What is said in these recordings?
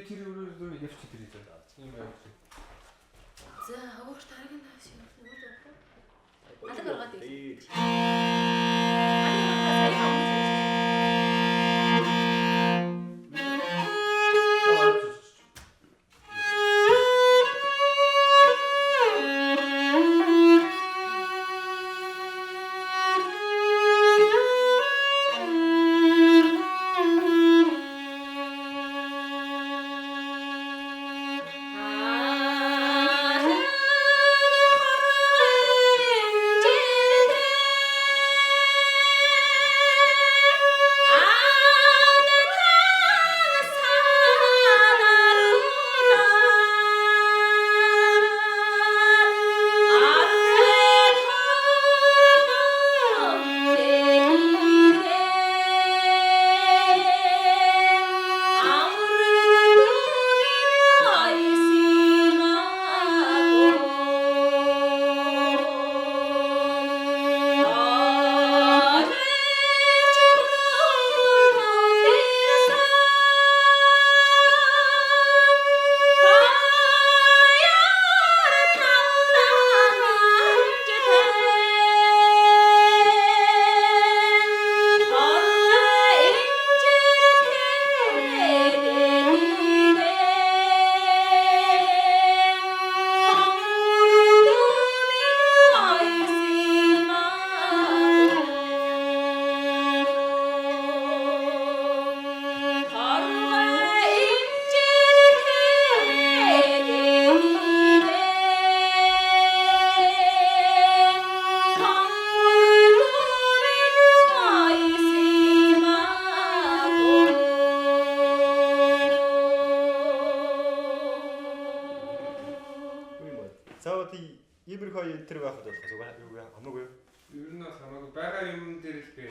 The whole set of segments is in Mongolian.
тэрийг явчих тэр így. Ийм явчих. За уурт харгын тавш юм. Алаг оргаад ирсэн. тэр байх бол юу хамаагүй юу? Ер нь бас хамаагүй байгаа юм дээр л бай.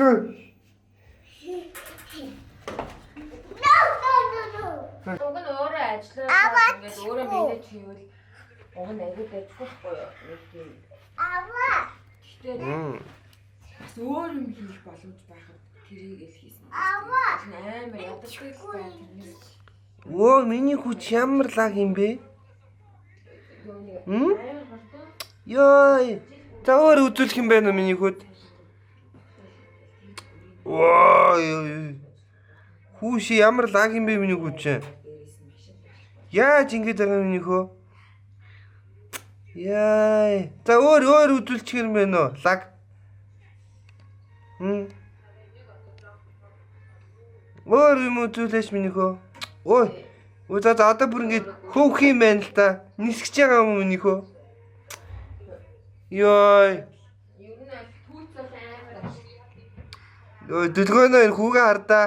руу. Уг нь өөрөө ажиллаад ингээд өөрөө менеж хийвэл уг нь аягүй дэжгүй юу? Нэг тийм. Гэхдээ бас өөр юм хийх боломж байхад тэрийг л хийсэн. Амар ядардаг байх юм. Оо миний хүч ямар лаг юм бэ? Ёй. За өөр үзүүлэх юм байна уу миний хүд? Ой. Хүүш ямар лаг юм бэ миний хүч? Яаж ингэж байгаа миний хөө? Яй. За өөр үзүүлчих юм байна уу? Лаг. Өөр юм үзүүлээш миний хөө. Ой. За одоо бүр ингэж хөөх юм байна л да. Нисгэж байгаа юм миний хөө. Ёй. Юу нэ түүцэл амар. Ёй дэлгөөнөө энэ хүүгээ хардаа.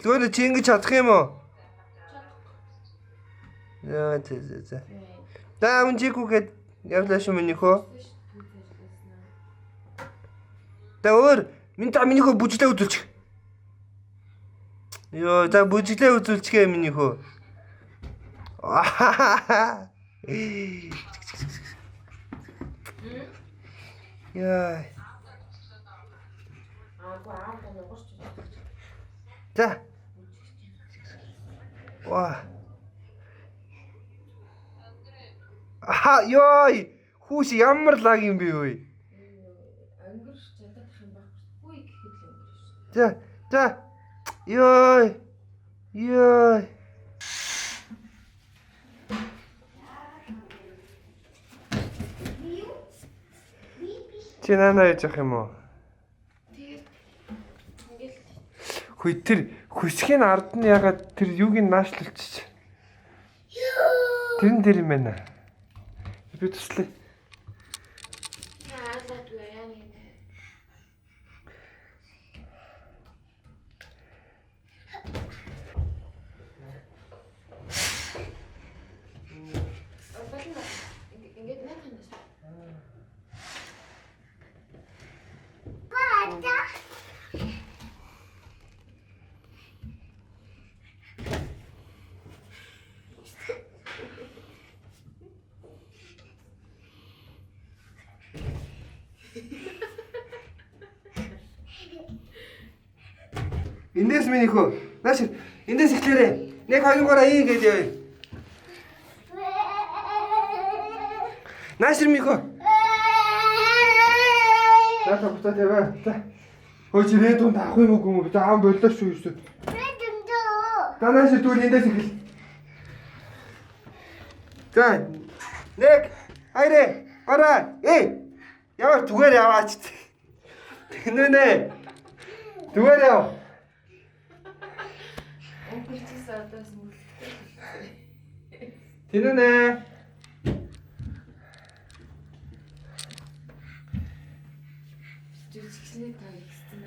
Дэлгөөнөө чи ингэж чадах юм уу? Яа за. Та өмнө чи хүүгээд явлаа шүү миний хөө. Та өөр миний хөө бүжлээ үзүүлчих. Ёо, за бүжлээ үзүүлчихээ миний хөө. Яа. За. Ва. Ёй. Хүүш ямар лаг юм бэ вэ? Өнгөрч чадах юм байхгүй гэхэд л өнгөрч. За. Ёй. Чи нанаа яж ах юм уу? Тэгээд ингээл хүй тэр хүсхийн ард нь ягаад тэр юуг нь наашлуулчих. Тэр юм байна. Би туслая. Эндээс миний хөө. Нааш эндээс ихлээрээ. 1 2 3 ий гэж яа. Нааш миний хөө. За бутаа таваа. За. Хөөч редунд авах юм уу? За аав боллоо шүү юу. Танаас дүүл эндээс ихэл. За. 1 2 3 Яа зүгээр яваач. Тэнэнэ. Зүгээр яв. Тэнэнэ. Жүжигчний таа гэсэн.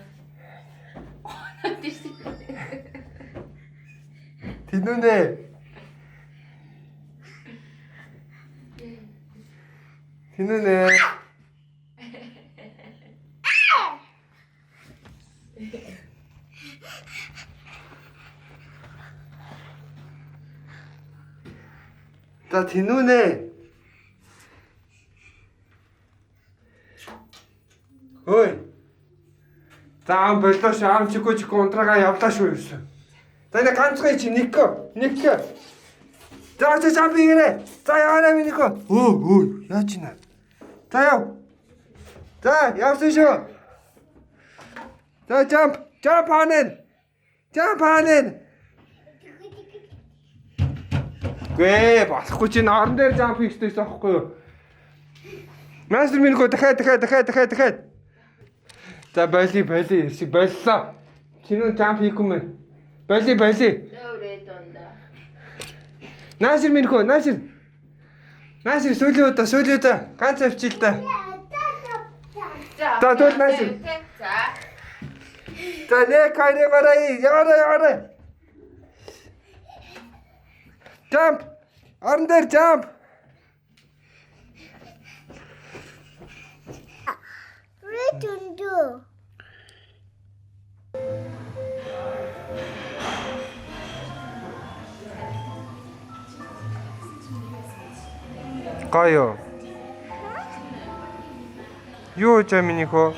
Тэнэнэ. Тэнэнэ. За тэнүүнэ. Ой. За ам боллоо шүү. Ам чиггүй унтраагаа явлаа шүү юу. За энэ ганцхан чи нэг. За жамп хийгээрэй. За яваарай минийх. Өө яаж ийна. За яв. За явсан шүү. За jump хаанаа. Гээ болохгүй чи орон дээр jump хийх гэсэн аахгүй юу? Мастер минь гоо дахиад. За боли ирсэг боллоо. Чиний jump хийхгүй мэ? Боли. Дөөрэй донда. Насир минь гоо, Насир сүүлээ удаа ганц авчил та. За тул Насир. За нэг кайрэ марай. Яваарай. Jump! Орон дээр jump! Гоё. Юу ч аминих хөө?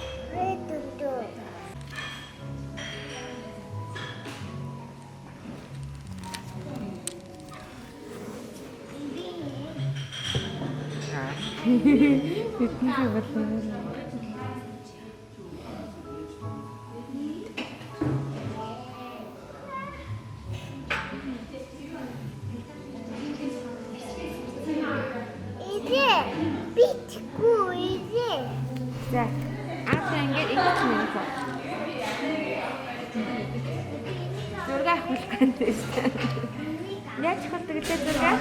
За. Аа ингээд ингэж нэг хоо. Зураг авах гэдэг. Яаж хөлдөг гэдэг зураг?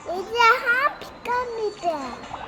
이제 하피갑니다.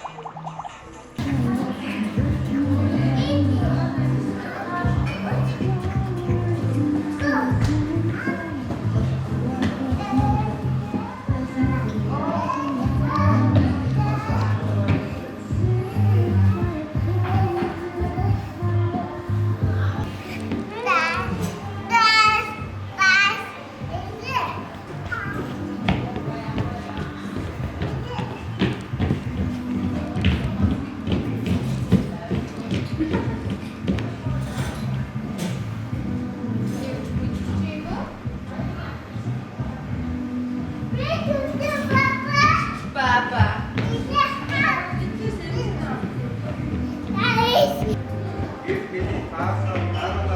Passa,